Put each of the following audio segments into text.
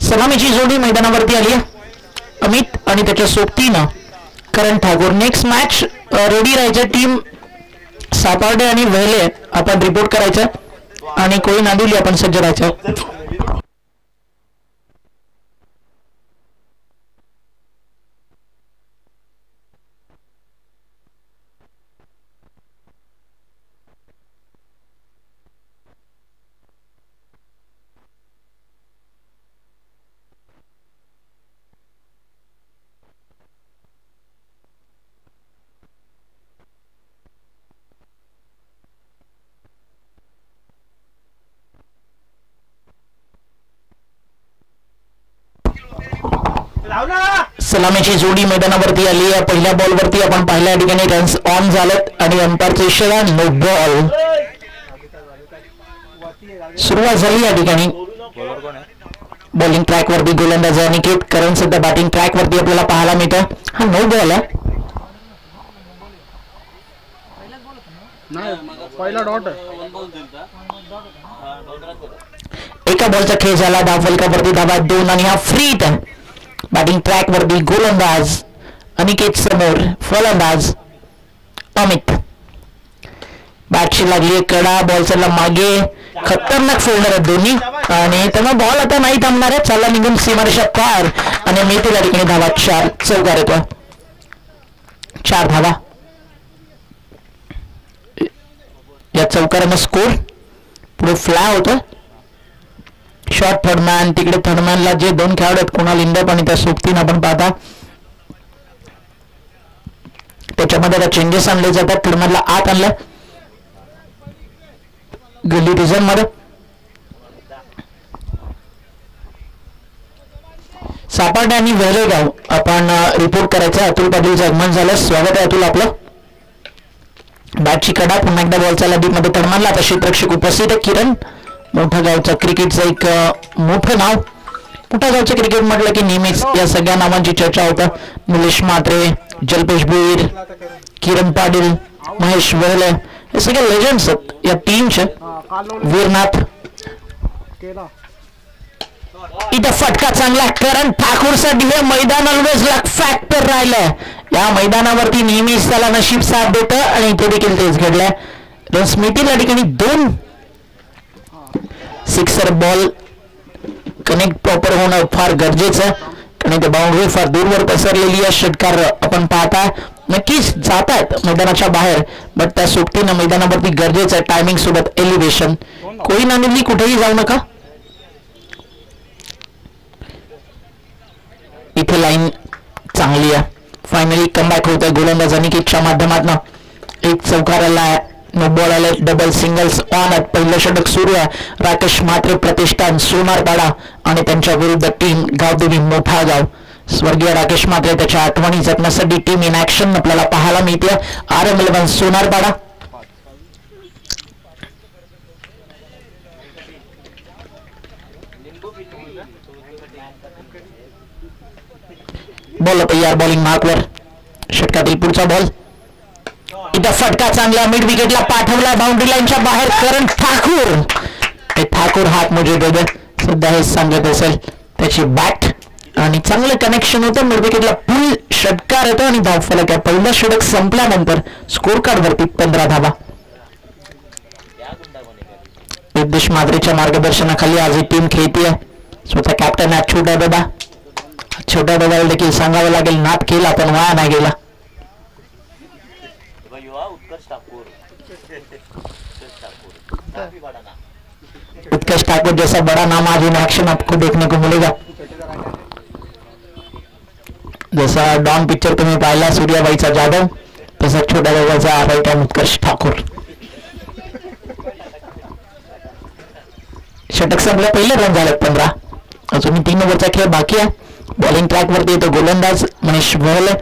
सलामीची जोडी मैदानावरती आली आहे. अमित आणि त्याच्या सोबतीनं करण ठाकूर. नेक्स्ट मॅच रेडी राहायचं. टीम सापार्डे आणि वेले आपण रिपोर्ट करायचं आणि कोळी नांदिवली आपण सज्ज राहायचं. सलामीची जोडी मैदानावरती आली आहे. पहिल्या बॉलवरती आपण पाहिल्या ठिकाणी रन्स ऑन झालेत आणि अंपायरचा इशारा नो बॉल. सुरुवात झाली या ठिकाणी. बॉलिंग ट्रॅक वरती गोलंदाज अनिकेत. करण सध्या बॅटिंग ट्रॅक वरती आपल्याला पाहायला मिळतं. हा नो बॉल आहे. एका बॉलचा खेळ झाला. धाव फलकावरती धावा 2 आणि हा फ्री. बॅटिंग ट्रॅक वरती गोलंदाज अनिकेत समोर फलंदाज अमित. बॅटची लागली कडा. बॉल चालला मागे. खतरनाक फिल्डर आहेत दोन्ही आणि त्यामुळे बॉल आता नाही थांबणार आहे. चालला निघून सीमारेषा पार आणि मिळतील ठिकाणी धावा 4. चौकार येतो. 4 धावा या चौकारानं स्कोर. पुढे फ्लाय होतो. Short third man. तिकडे थर्डमॅनला जे 2 खेळाडू आहेत कुणाल इंडप आणि त्या सोबतीनं आपण पाहता त्याच्यामध्ये आता चेंजेस आणले जातात. थर्डमॅनला आत आणलं गल्ली रिझन मध्ये. सापार्डे आणि वेलेगाव आपण रिपोर्ट करायचं. अतुल पाटीलचं आगमन झालं. स्वागत आहे अतुल आपलं. बॅटची कडा. पुन्हा एकदा बॉल चालला डीप मध्ये. थर्डमॅनला आता क्षेत्ररक्षक उपस्थित आहे. किरण मोठा गावचा क्रिकेटचं एक मोठं नाव. मोठा गावचं क्रिकेट म्हटलं की नेहमीच या सगळ्या नावांची चर्चा होतं. निलेश म्हात्रे, जल्पेश भुईर, किरण पाटील, महेश वेले हे सगळे लेजंड्स आहेत या टीमचे. वीरनाथ. इथं फटका चांगला. करण ठाकूरसाठी हे मैदान ऑलवेज लक फॅक्टर राहिलंय. या मैदानावरती नेहमीच त्याला नशीब साथ देतं आणि इथे देखील तेच घडलंय. रन्स मिळतील या ठिकाणी 2. सिक्सर बॉल कनेक्ट प्रॉपर होणं फार गरजेचं आणि ते बाउंड्री फार दूरवर पसरलेली आहे. षटकार आपण पाहता नक्कीच जात आहेत मैदानाच्या बाहेर बट त्या सोबतीनं मैदानावरती गरजेचं आहे टायमिंग सोबत एलिव्हेशन. कोळी नांदिवली कुठेही जाऊ नका. इथे लाईन चांगली आहे. फायनली कमबॅक होत आहे गोलंदाज अनिकेतच्या माध्यमातून. एक चौकार आला. नो बॉल आले. डबल सिंगल्स ऑन आहेत. पहिलं षटक सुरू आहे. राकेश म्हात्रे प्रतिष्ठान सोनारपाडा आणि त्यांच्या विरुद्ध टीम गावदेवी मोठा गाव. स्वर्गीय राकेश म्हात्रे त्याच्या आठवणी जपण्यासाठी टीम इन ऍक्शन आपल्याला पाहायला मिळते. RM11 सोनारपाडा. बॉल तयार. बॉलिंग मार्कवर. षटकातील पुढचा बॉल. इथं फटका चांगला. मिड विकेटला पाठवला. बाउंड्री लाईनच्या बाहेर. करण ठाकूर. हे ठाकूर हात मोजे दोघे सध्या हे सांगत असेल त्याची बॅट आणि चांगलं कनेक्शन होतं. मिड विकेटला फुल षटकार येतो आणि धाव फलक आहे. पहिलं षटक संपल्यानंतर स्कोर कार्ड वरती 15 धावा. योगेश म्हात्रेच्या मार्गदर्शनाखाली आज ही टीम खेळतीये. स्वतः कॅप्टन आहे छोटा दादा. छोटा दादाला देखील सांगावं लागेल नाद केला पण वाया नाही गेला. उत्कर्ष ठाकुर जैसा बड़ा नाम आज इन एक्शन आपको देखने को मिलेगा. जैसा डॉन पिक्चर तुम्ही पाहिला सूर्याबाईचा जाधव तसा छोटा दादाचा राईट हँड उत्कर्ष ठाकूर. षटक संपलं. पहिले रन झाले 15. अजून 3 ओव्हरचा खेळ बाकी आहे. बॉलिंग ट्रॅक वरती येतो गोलंदाज मनीष वहले.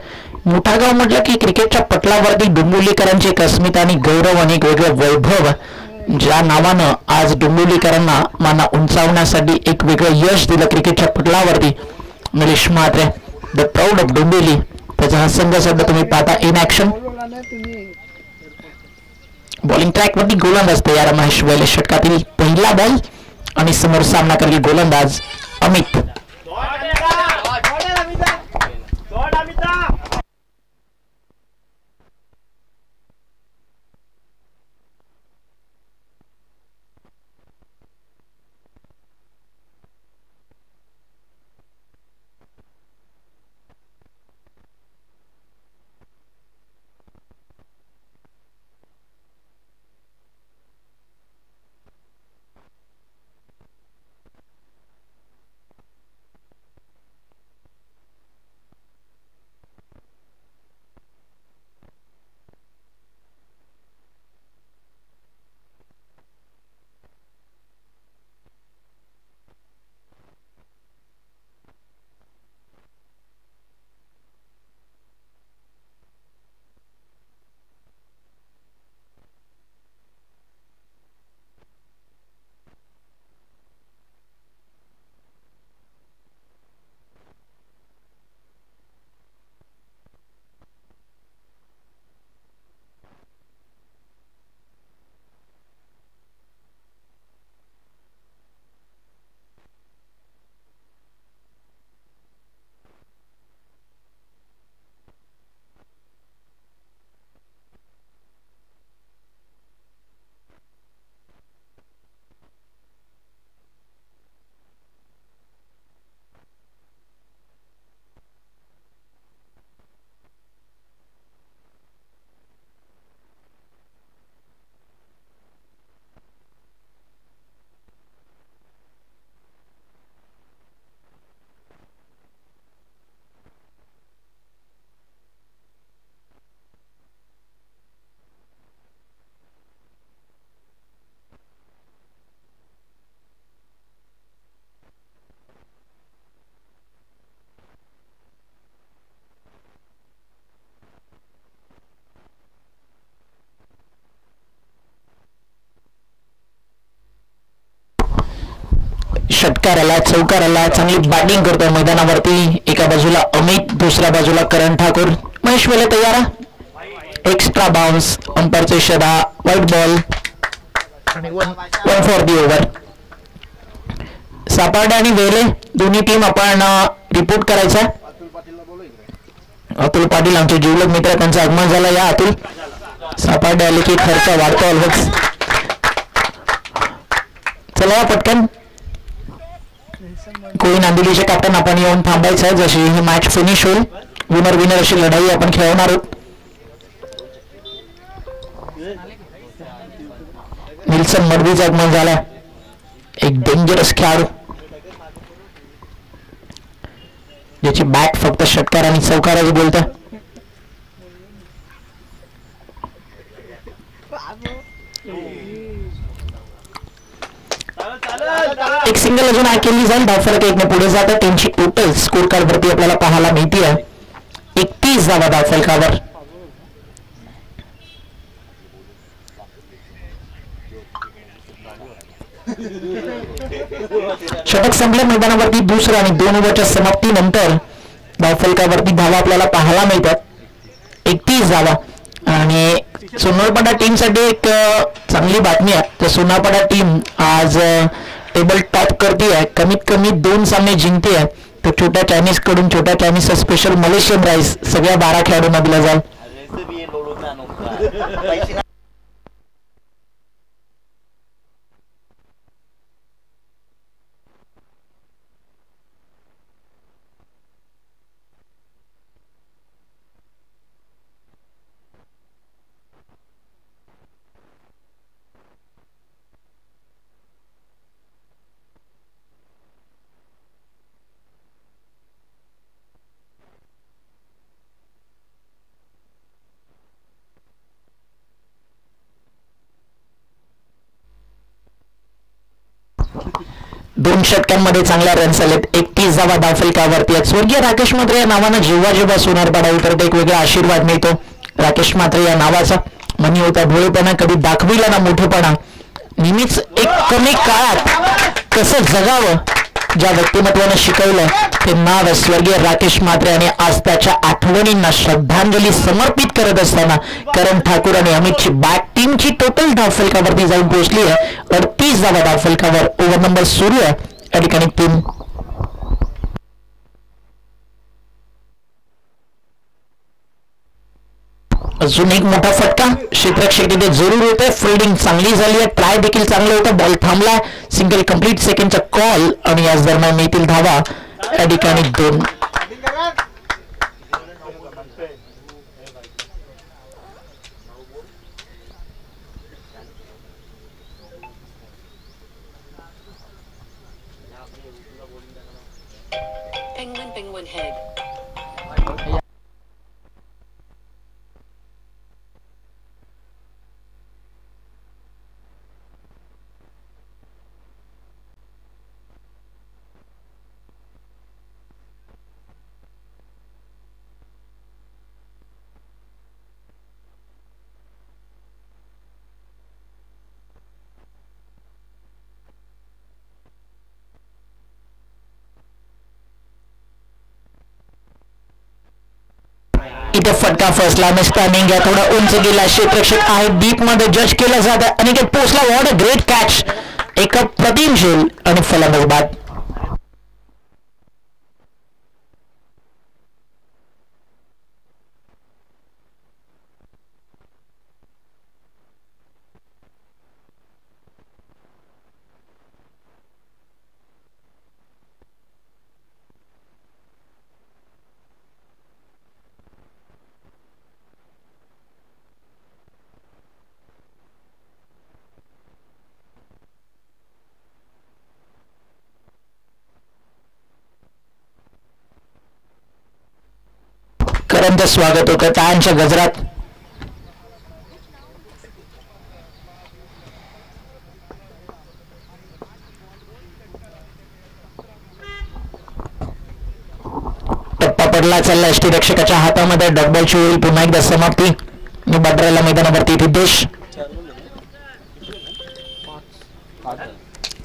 मोठा गाव म्हटलं की क्रिकेटच्या पटलावरती डोंबिवलीकरांची एक अस्मिता आणि गौरव आणि वेगळं वैभव ज्या नावानं आज डोंबिवलीकरांना माना उंचावण्यासाठी एक वेगळं यश दिलं क्रिकेटच्या पटलावरती. Nilesh Mhatre the proud of Dombivli. त्याचा हा संघ सध्या तुम्ही पाहता इन ऍक्शन. बॉलिंग ट्रॅक वरती गोलंदाज तयार महेश वेले. षटकातील पहिला बॉल आणि समोर सामना करली गोलंदाज अमित. षटकाराला चौकाराला चांगली बॅटिंग करतोय मैदानावरती. एका बाजूला अमित, दुसऱ्या बाजूला करण ठाकूर. महेश वेले तयार. एक्स्ट्रा बाउन्स, अंपायरचा इशारा, व्हाईट बॉल आणि 1 फॉर दी ओव्हर. सापार्डे आणि वेले दोन्ही टीम आपण रिपोर्ट करायचा. अतुल पाटील आमचे जिवलग मित्र, त्यांचं आगमन झालं. या अतुल. सापार्डे आले की खर्च वाढतो अलगच. चला पटकन. कोळी नांदिवलीचे कॅप्टन आपण येऊन थांबायचं आहे. जशी ही मॅच फिनिश होईल विनर अशी लढाई आपण खेळवणार आहोत. निल्सन मडवीचं आगमन झालं. एक डेंजरस खेळाडू ज्याची बॅट फक्त षटकार आणि चौकाराच बोलत. एक सिंगल अजून केली जाईल. धावफलक 1 ने पुढे जातात. त्यांची टोटल स्कोर कार्ड वरती आपल्याला पाहायला मिळते आहे 31 धावा धावफलकावर. षटक संपले मैदानावरती. दुसऱ्या आणि 2 ओव्हरच्या समाप्तीनंतर धावफलकावरती धावा आपल्याला पाहायला मिळतात 31 धावा. आणि सोनारपाडा टीमसाठी एक चांगली बातमी आहे. तर सोनारपाडा टीम आज टेबल टॉप करते आहे. कमीत कमी 2 सामने जिंकते आहे. तर छोट्या चायनीज कडून छोट्या चायनीजचा स्पेशल मलेशियन राईस सगळ्या 12 खेळाडूंना दिला जाईल. दोन षटकांमध्ये चांगल्या रन्स आलेत. 31 धावा धावफलकावरती आहेत. स्वर्गीय राकेश म्हात्रे या नावानं जेव्हा जेव्हा सोनारपाडा उतरते एक वेगळा आशीर्वाद मिळतो. राकेश म्हात्रे या नावाचा म्हणी होता भोळेपणा कधी दाखविला ना मोठेपणा. नेहमीच एक कमी काळात कसं जगावं ज्या व्यक्तिमत्वानं शिकवलं ते नाव स्वर्गीय राकेश म्हात्रे. आणि आज त्याच्या आठवणींना श्रद्धांजली समर्पित करत असताना करण ठाकूर आणि अमितची बॅट टीमची टोटल धावफलकावरती जाऊन पोहोचली आहे 38 धावा धावफलकावर. ओव्हर नंबर सुरू आहे या ठिकाणी. टीम अजून एक मोठा फटका क्षेत्ररक्षक तिथे जरूर होते. फिल्डिंग चांगली झाली आहे. ट्राय देखील चांगलं होतं. बॉल थांबला. सिंगल कंप्लीट सेकंडचा कॉल आणि याच दरम्यान मिळतील धावा या ठिकाणी 2. Penguin head. इथे फटका फसला. मिस्टर्निंग आहे. थोडा उंच गेला. क्षेत्ररक्षक आहे डीप मध्ये जज केलं जात आहे. अनिकेत पोचला. What a great catch. एक प्रतिमशील आणि फलंदाज बाद. करणचं स्वागत होतं टाळ्यांच्या गजरात. टप्पा पडला. चालला यष्टीरक्षकाच्या हातामध्ये. डॉटबॉलची होईल पुन्हा एकदा समाप्ती. बड्राला मैदानावरती देश.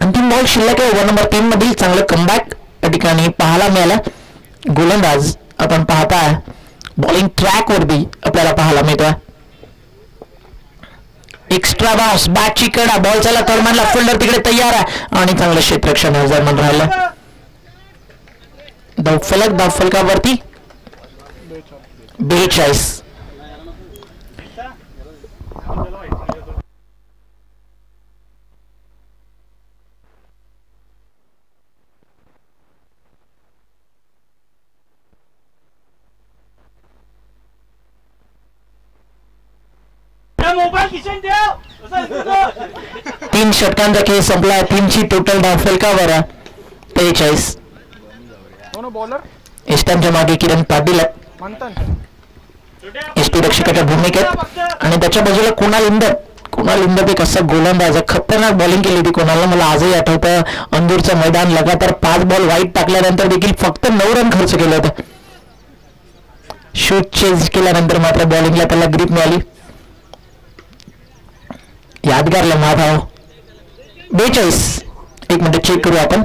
अंतिम 3 बॉल शिल्लक आहे ओव्हर नंबर 3 मधील. चांगलं कमबॅक या ठिकाणी पाहायला मिळालं. गोलंदाज आपण पाहताय बॉलिंग ट्रॅक वरती आपल्याला पाहायला मिळतोय. एक्स्ट्रा बाउन्स बॅटची कडा बॉल चला तळमनला फिल्डर तिकडे तयार आहे आणि चांगलं क्षेत्ररक्षण हजरमन राहिलं. धावफलकावरती 42. तीन षटकांचा खेळ संपला. 3ची टोटल धावफलकावर 43. इस्टांच्या मागे किरण पाटील यष्टीरक्षकाच्या भूमिकेत आणि त्याच्या बाजूला कुणाल इंदप एक असा गोलंदाज खतरनाक बॉलिंग केली होती कोणाला. मला आजही आठवतं अंदूरचं मैदान लगातार 5 बॉल वाईट टाकल्यानंतर देखील फक्त 9 रन खर्च केले होते. शूट चेंज केल्यानंतर मात्र बॉलिंगला त्याला ग्रीप मिळाली. यादगार लम्हा धाव 42. एक मिनिट चेक करू आपण.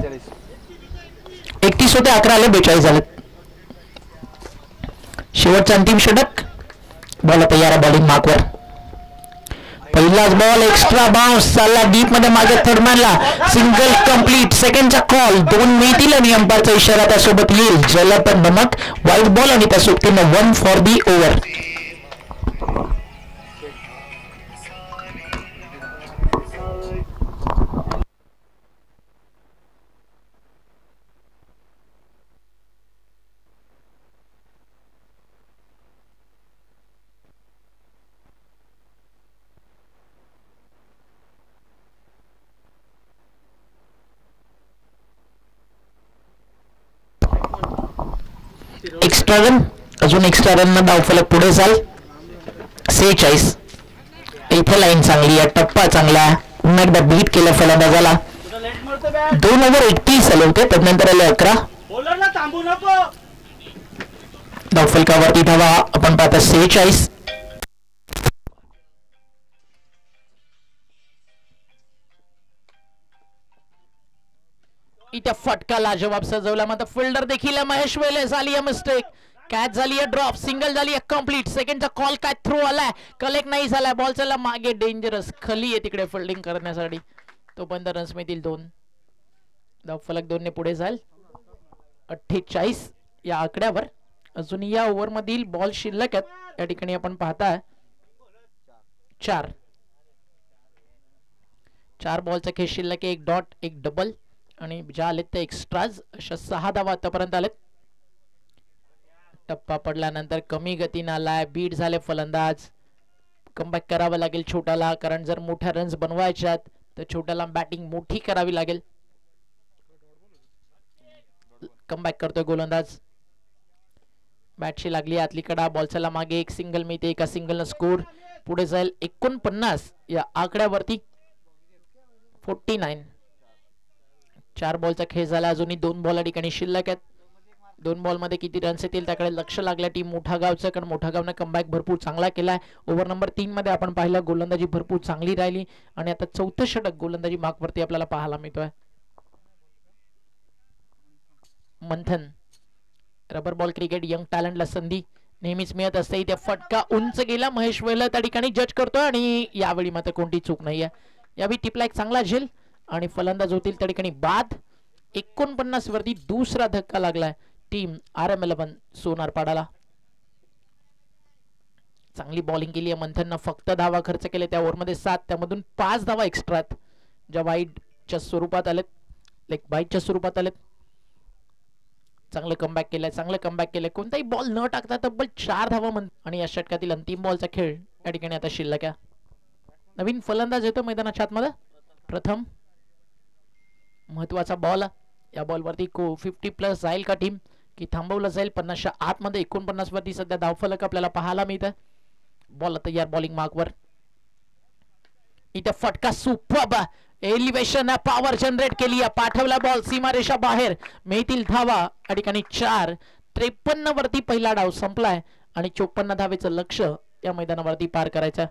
31 होते 11 आले 42 झाले. शेवटचं अंतिम षटक. बॉल तयार आहे बॉलिंग मार्कवर. पहिलाच बॉल एक्स्ट्रा बाउन्स चालला डीप मध्ये मागे थर्डमॅनला सिंगल कंप्लीट. सेकंडचा कॉल 2 मिळतील आणि अंपायरचा इशारा त्यासोबत येईल. जलप नमक वाईट बॉल आणि त्या सोबतीनं 1 for the over. Extra run अजून एक्स्ट्रा रन न धावफलक पुढे चाल 46. इथे लाईन चांगली आहे. टप्पा चांगला आहे. पुन्हा एकदा बीट केलं फलंदाजाला. 2 ओव्हर 31 आले होते. त्यानंतर आले 11. धावफलकावरती धावा आपण पाहता 46. इथे फटका लाजवाब सजवला. मात्र फिल्डर देखील महेश वेले झाली मिस्टेक. कॅच झाली आहे ड्रॉप. सिंगल झाली आहे कंप्लीट. सेकंडचा कॉल काय थ्रो आलाय कलेक्ट नाही झालाय. बॉल चला मागे डेंजरस खली आहे तिकडे फिल्डिंग करण्यासाठी. तोपर्यंत रन्स मिळतील 2. धावफलक 2 ने पुढे जाईल 48 या आकड्यावर. अजून या ओव्हर मधील बॉल शिल्लक आहेत या ठिकाणी आपण पाहताय 4. 4 बॉलचा खेळ शिल्लक आहे. 1 डॉट 1 डबल आणि ज्या आलेत ते एक्स्ट्राज. अशा 6 धावा आतापर्यंत आलेत. टप्पा पडल्यानंतर कमी गतीने आलाय. बीट झाले फलंदाज. कमबॅक करावं लागेल छोटाला कारण जर मोठ्या रन्स बनवायच्यात तर छोट्याला बॅटिंग मोठी करावी लागेल. कमबॅक करतोय गोलंदाज. बॅटशी लागली आतली कडा. बॉल चला मागे. एक सिंगल मिळते. एका सिंगल न स्कोर पुढे जाईल 49 या आकड्यावरती 49. 4 बॉलचा खेळ झाला. अजूनही 2 बॉल या ठिकाणी शिल्लक आहेत. 2 बॉल मध्ये किती रन्स येतील त्याकडे लक्ष लागलं टीम मोठा गावचं. कारण मोठा गावनं कमबॅक भरपूर चांगला केलाय. ओव्हर नंबर 3 मध्ये आपण पाहिलं गोलंदाजी भरपूर चांगली राहिली आणि आता 4थं षटक गोलंदाजी मार्कवरती आपल्याला पाहायला मिळतोय. मंथन रबर बॉल क्रिकेट यंग टॅलेंटला संधी नेहमीच मिळत असते. इथे फटका उंच गेला. महेश वेला त्या ठिकाणी जज करतोय आणि यावेळी मात्र कोणती चूक नाहीये. यावेळी टिपला एक चांगला झेल आणि फलंदाज होतील त्या ठिकाणी बाद. 49 वरती दुसरा धक्का लागलाय टीम RM11 सोनारपाडाला. चांगली बॉलिंग केली आहे मंथननं. फक्त धावा खर्च केले त्या ओव्हरमध्ये 7. त्यामधून 5 धावा एक्स्ट्रा ज्या वाईडच्या स्वरूपात आलेत. लेग बाईटच्या स्वरूपात आलेत. चांगलं कमबॅक केलंय. चांगलं कमबॅक केलंय. कोणताही बॉल न टाकता तब्बल 4 धावा आणि या षटकातील अंतिम बॉलचा खेळ या ठिकाणी आता शिल्लक आहे. नवीन फलंदाज येतो मैदानाच्या आतमध्ये. प्रथम महत्वाचा बॉल. या बॉलवरती 50+ जाईल का टीम की थांबवलं जाईल 50च्या आतमध्ये. 49 वरती सध्या धावफलक आपल्याला पाहायला मिळतं. बॉल तयार बॉलिंग मार्कवर. इथे फटका सुपर्ब एलिव्हेशन पॉवर जनरेट केली. पाठवला बॉल सीमारेषा बाहेर. मिळतील धावा या ठिकाणी 4. 53 वरती पहिला डाव संपलाय आणि 54 धावेचं लक्ष या मैदानावरती पार करायचं.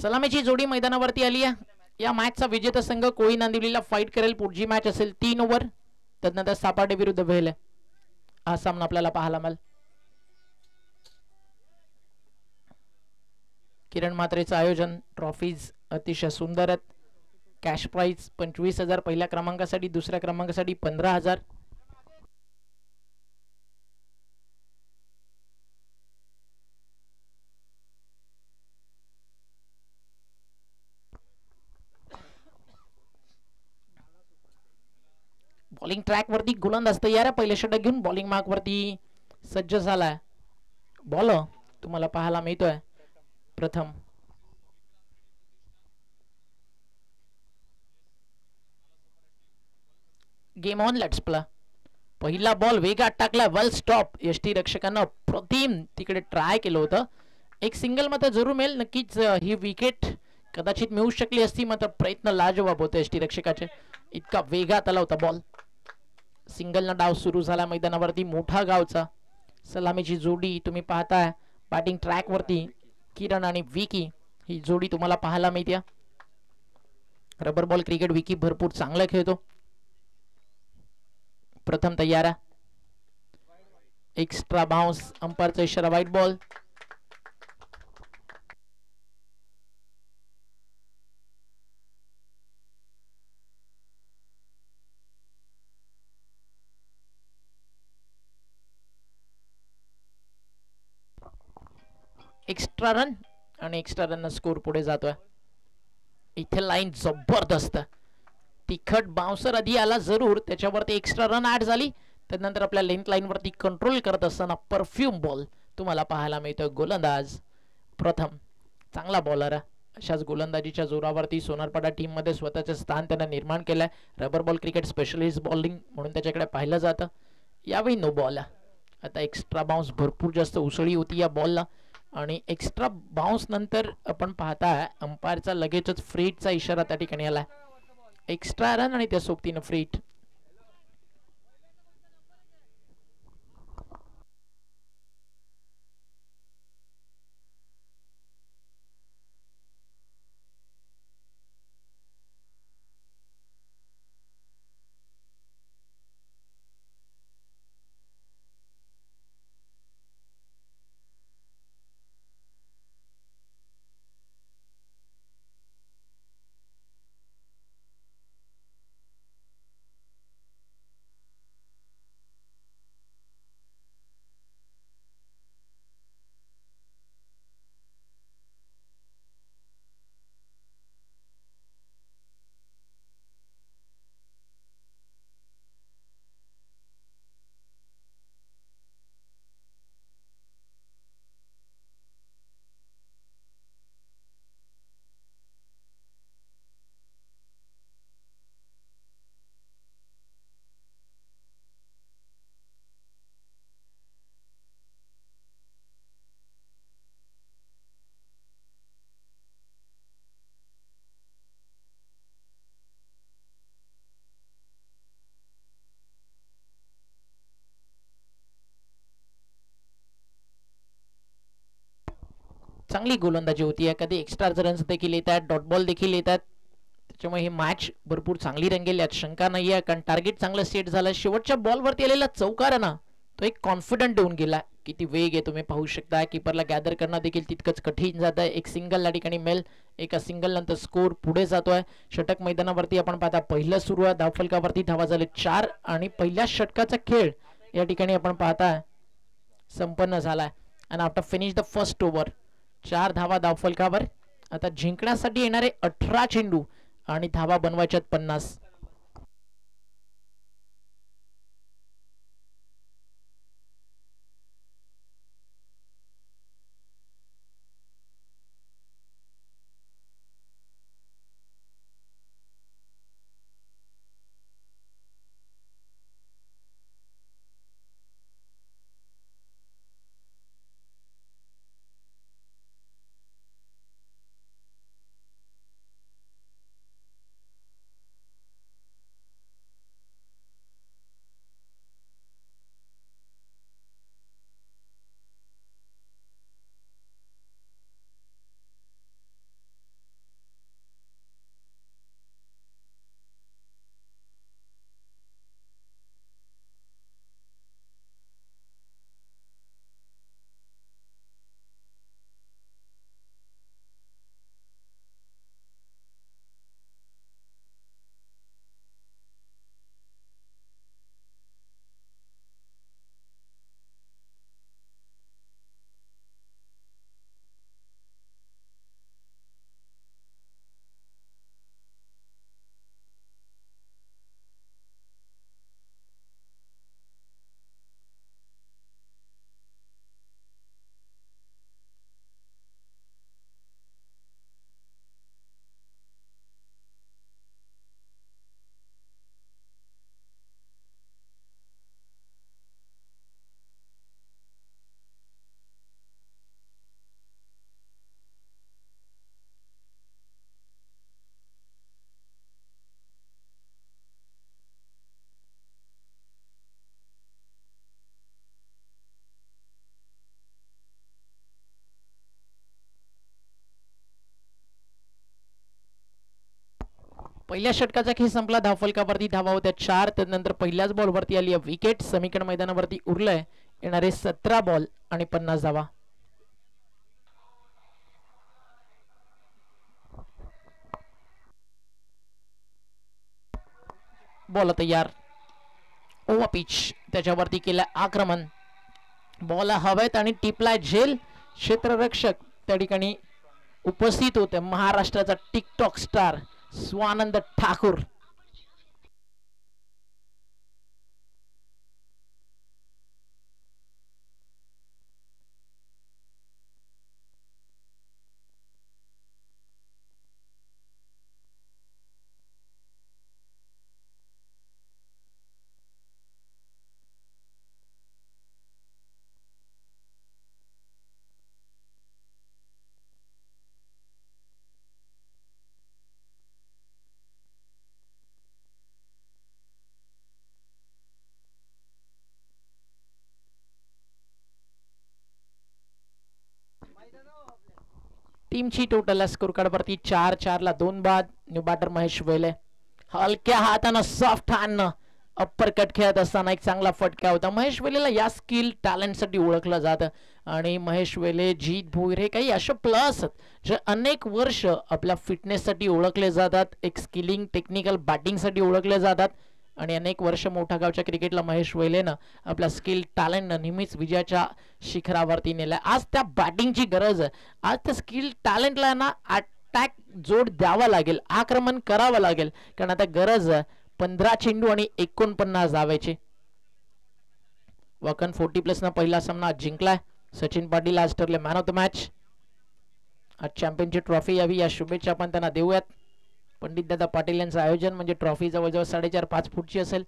सलामीची जोडी मैदानावरती आली आहे. या मॅचचा विजेता संघ कोळी नांदिवलीला फाईट करेल. पुढची मॅच असेल 3 ओव्हर. त्यानंतर सापाटे विरुद्ध भेल हा सामना आपल्याला पाहायला मिळेल. किरण म्हात्रेचं आयोजन. ट्रॉफीज अतिशय सुंदर आहेत. कॅश प्राइज 25,000 पहिल्या क्रमांकासाठी. दुसऱ्या क्रमांकासाठी 15,000. बॉलिंग ट्रॅक वरती गोलंदाज तयार आहे. पहिले षटक घेऊन बॉलिंग मार्क वरती सज्ज झालाय. बॉल तुम्हाला पाहायला मिळतोय प्रथम. Game on, let's play. पहिला बॉल वेगात टाकला. वेल स्टॉप. यष्टी रक्षकांना प्रतिम तिकडे ट्राय केलं होतं. एक सिंगल मात्र जरूर मिळेल. नक्कीच ही विकेट कदाचित मिळू शकली असती, मात्र प्रयत्न लाजवाब होते यष्टी रक्षकाचे. इतका वेगात आला होता बॉल. सिंगलना डाव सुरू झाला मैदानावरती. मोठा गावचा सलामीची जोडी तुम्ही पाहताय बॅटिंग ट्रॅक वरती. किरण आणि विकी ही जोडी तुम्हाला पाहायला मिळते. रबर बॉल क्रिकेट विकी भरपूर चांगला खेळतो. प्रथम तयार आहे. Extra bounce. अंपायरचा इशारा व्हाईट बॉल. एक्स्ट्रा रन आणि एक्स्ट्रा रन स्कोर पुढे जातोय. इथे लाईन जबरदस्त. तिखट बाउन्सर आधी आला जरूर, त्याच्यावरती एक्स्ट्रा रन ऍड झाली. त्यानंतर आपल्या लेंथ लाईन वरती कंट्रोल करत असताना परफ्यूम बॉल तुम्हाला पाहायला मिळतोय. गोलंदाज प्रथम चांगला बॉलर आहे. अशाच गोलंदाजीच्या जोरावरती सोनारपाडा टीम मध्ये स्वतःचे स्थान त्याने निर्माण केलंय. Rubber ball cricket specialist bowling म्हणून त्याच्याकडे पाहिलं जातं. यावेळी नो बॉल. आता एक्स्ट्रा बाउन्स भरपूर जास्त उसळी होती या बॉलला. आणि एक्स्ट्रा बाउन्स नंतर आपण पाहताय अंपायरचा लगेचच फ्रीटचा इशारा त्या ठिकाणी आला. एक्स्ट्रा रन आणि त्या सोबतीनं फ्रीट. चांगली गोलंदाजी होती. कधी एक्स्ट्रा रन्स देखील येतात, डॉट बॉल देखील येतात. त्याच्यामुळे ही मॅच भरपूर चांगली रंगेल यात शंका नाही आहे. कारण टार्गेट चांगलं सेट झालं. शेवटच्या बॉलवरती आलेला चौकार ना तो एक कॉन्फिडंट देऊन गेला. किती वेग आहे तुम्ही पाहू शकता. किपरला गॅदर करणं देखील तितकंच कठीण जात आहे. एक सिंगल या ठिकाणी मेल. एका सिंगल नंतर स्कोर पुढे जातोय. षटक मैदानावरती आपण पाहता पहिलं सुरू आहे. धावफलकावरती धावा झाले 4 आणि पहिल्या षटकाचा खेळ या ठिकाणी आपण पाहता संपन्न झालाय. आणि after finish the first over 4 धावा धावफलकावर. आता जिंकण्यासाठी येणारे 18 चेंडू आणि धावा बनवायच्यात 50. पहिल्या षटकाचा खेळ संपला. धावफलकावरती धावा होत्या 4. त्यानंतर पहिल्याच बॉलवरती आली आहे विकेट. समीकरण मैदानावरती उरलंय येणारे 17 बॉल आणि 50 धावा. बॉल तयार. ओव्हर पिच त्याच्यावरती केलं आक्रमण. बॉल हवेत आणि टिपलाय झेल. क्षेत्ररक्षक त्या ठिकाणी उपस्थित होते. महाराष्ट्राचा टिकटॉक स्टार स्वानंद ठाकूर. टीमची टोटल स्कोर कार्ड वरती 4-4 2 बाद. न्यू बॅटर महेश वेले हलक्या हातानं सॉफ्ट हँडनं अप्पर कट खेळत असताना एक चांगला फटका होता. महेश वेलेला या स्किल टॅलेंटसाठी ओळखलं जातं आणि महेश वेले, जीत भोईर हे काही असे प्लस जे अनेक वर्ष आपल्या फिटनेससाठी ओळखले जातात. एक स्किलिंग टेक्निकल बॅटिंगसाठी ओळखले जातात आणि अनेक वर्ष मोठा गावच्या क्रिकेटला महेश वेलेनं आपल्या स्किल टॅलेंटनं नेहमीच विजयाच्या शिखरावरती नेलं. आज त्या बॅटिंगची गरज आहे. आज त्या स्किल टॅलेंटला ना अटॅक जोड द्यावा लागेल, आक्रमण करावं लागेल, कारण आता गरज आहे 15 चेंडू आणि 49 धावायचे. वकन 40+ न पहिला सामना जिंकलाय. सचिन पाटील आज ठरले मॅन ऑफ द मॅच. आज चॅम्पियनची ट्रॉफी यावी या शुभेच्छा आपण त्यांना देऊयात. पंडित दादा पाटील यांचं आयोजन म्हणजे ट्रॉफी जवळजवळ 4.5-5 फूटची असेल.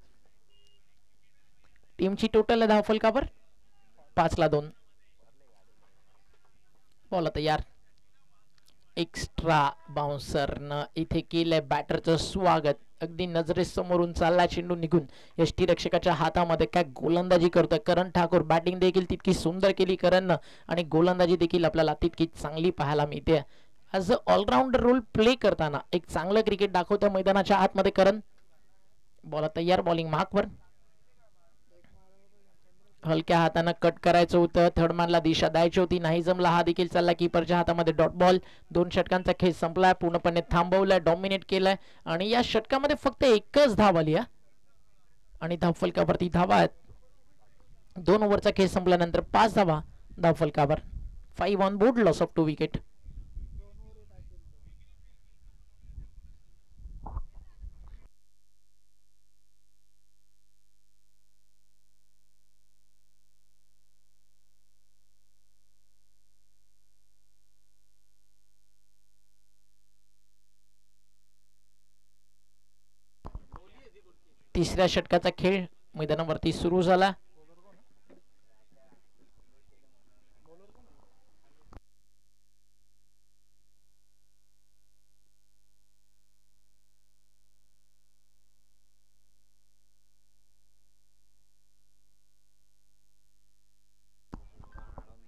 टीमची टोटल धावफलकावर 5-2. बॉल तयार. एक्स्ट्रा बाउन्सरनं इथे केलंय बॅटरचं स्वागत. अगदी नजरेसमोरून चालला चेंडू निघून यष्टीरक्षकाच्या हातामध्ये. काय गोलंदाजी करतोय करण ठाकूर. बॅटिंग देखील तितकी सुंदर केली करणनं आणि गोलंदाजी देखील आपल्याला तितकी चांगली पाहायला मिळते. As a allrounder role play करताना एक चांगलं क्रिकेट दाखवतं मैदानाच्या आतमध्ये करण. बॉल तयार. बॉलिंग मार्कवर. हलक्या हातानं कट करायचं होतं. थर्डमॅनला दिशा द्यायची होती, नाही जमला. हा देखील चालला कीपरच्या हातामध्ये. Dot ball. 2 षटकांचा खेळ संपलाय. पूर्णपणे थांबवलाय, डॉमिनेट केलाय आणि या षटकामध्ये फक्त एकच धाव आली आणि धावफलकावरती धावा आहेत. 2 ओव्हरचा खेळ संपल्यानंतर 5 धावा धावफलकावर. 5 on board. Loss of 2 wicket. तिसऱ्या षटकाचा खेळ मैदानावरती सुरू झाला.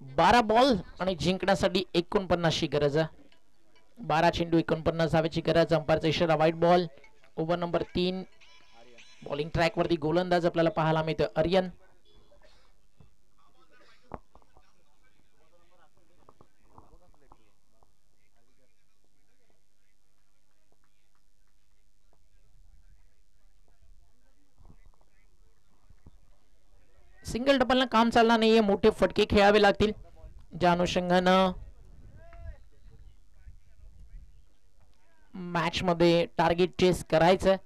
बारा बॉल आणि जिंकण्यासाठी 49ची गरज आहे. 12 चेंडू 49 धावेची गरज. अंपायरचा इशारा वाईट ball. Over number 3. Bowling track वरती गोलंदाज आपल्याला पाहायला मिळतो आर्यन. सिंगल डबलनं काम चालणार नाहीये. मोठे फटके खेळावे लागतील. ज्या अनुषंगानं मॅच मध्ये टार्गेट चेस करायचं.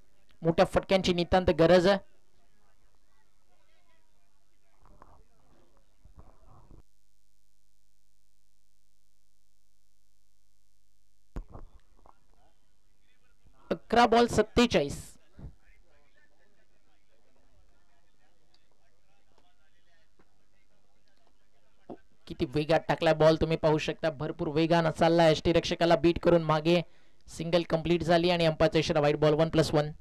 मोठ्या फटक्यांची नितांत गरज आहे. अकरा बॉल 47. किती वेगात टाकलाय बॉल तुम्ही पाहू शकता. भरपूर वेगानं चाललाय. यष्टीरक्षकाला बीट करून मागे सिंगल कंप्लीट झाली आणि अंपायरचा इशारा वाईट बॉल. 1+1.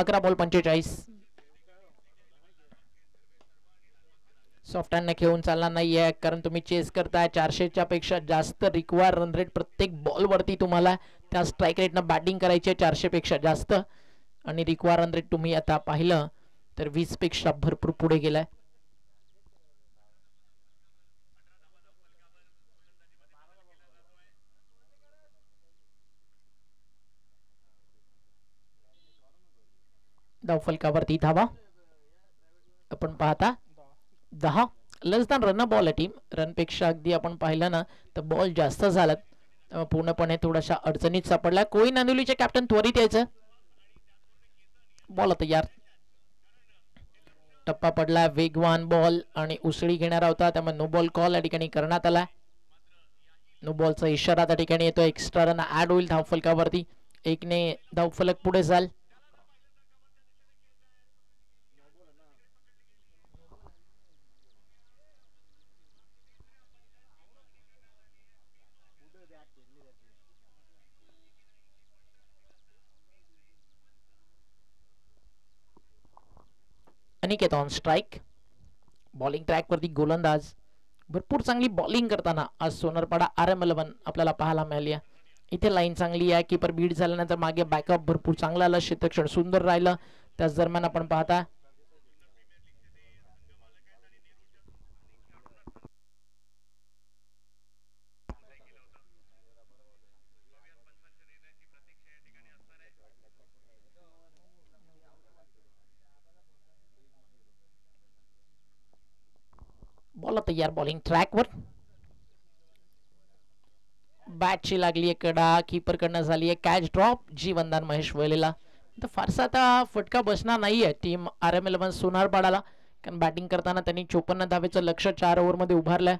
11 बॉल 45. सॉफ्ट हँडने खेळून चालणार नाहीये, कारण तुम्ही चेस करताय 400च्या पेक्षा जास्त रिक्वायर रन रेट प्रत्येक बॉलवरती तुम्हाला त्या स्ट्राईक रेटनं बॅटिंग करायची आहे 400 पेक्षा जास्त. आणि रिक्वायर रन रेट तुम्ही आता पाहिलं तर 20 पेक्षा भरपूर पुढे गेलाय. धावफलकावरती धावा आपण पाहता 10. लेस दॅन रन बॉल आहे टीम. रनपेक्षा अगदी आपण पाहिलं ना तर बॉल जास्त झालात, त्यामुळे पूर्णपणे थोड्याशा अडचणीत सापडला. कोई नांदिवलीचे कॅप्टन त्वरित यायचं. बॉल तयार. टप्पा पडला, वेगवान बॉल आणि उसळी घेणारा होता, त्यामुळे नो बॉल कॉल या ठिकाणी करण्यात आला. नो बॉलचा इशारा त्या ठिकाणी येतो. एक्स्ट्रा रन ऍड होईल धावफलकावरती. 1ने धावफलक पुढे जाल. Aniket on strike. बॉलिंग ट्रॅकवरती गोलंदाज. भरपूर चांगली बॉलिंग करताना आज सोनरपाडा RM11 आपल्याला पाहायला मिळाली आहे. इथे लाईन चांगली आहे. कीपर बीट झाल्यानंतर मागे बॅकअप भरपूर चांगला आला. क्षेत्ररक्षण सुंदर राहिलं. त्याच दरम्यान आपण पाहता बॉल तयार. बॉलिंग ट्रॅकवर. बॅटची लागली आहे कडा. कीपर कडनं झाली आहे कॅच ड्रॉप. जीवनदान महेश वलेला. तर फारसा आता फटका बसणार नाहीये टीम RM11 सोनारपाडाला, कारण बॅटिंग करताना त्यांनी 54 धावेचं लक्ष 4 ओव्हरमध्ये उभारलंय.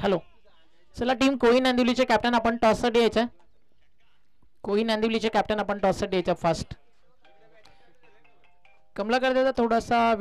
हॅलो. चला टीम कोळी नांदिवलीचे कॅप्टन आपण टॉससाठी यायचं. कोळी नांदिवलीचे कॅप्टन आपण टॉससाठी यायचं फास्ट. कमला करता थोडासा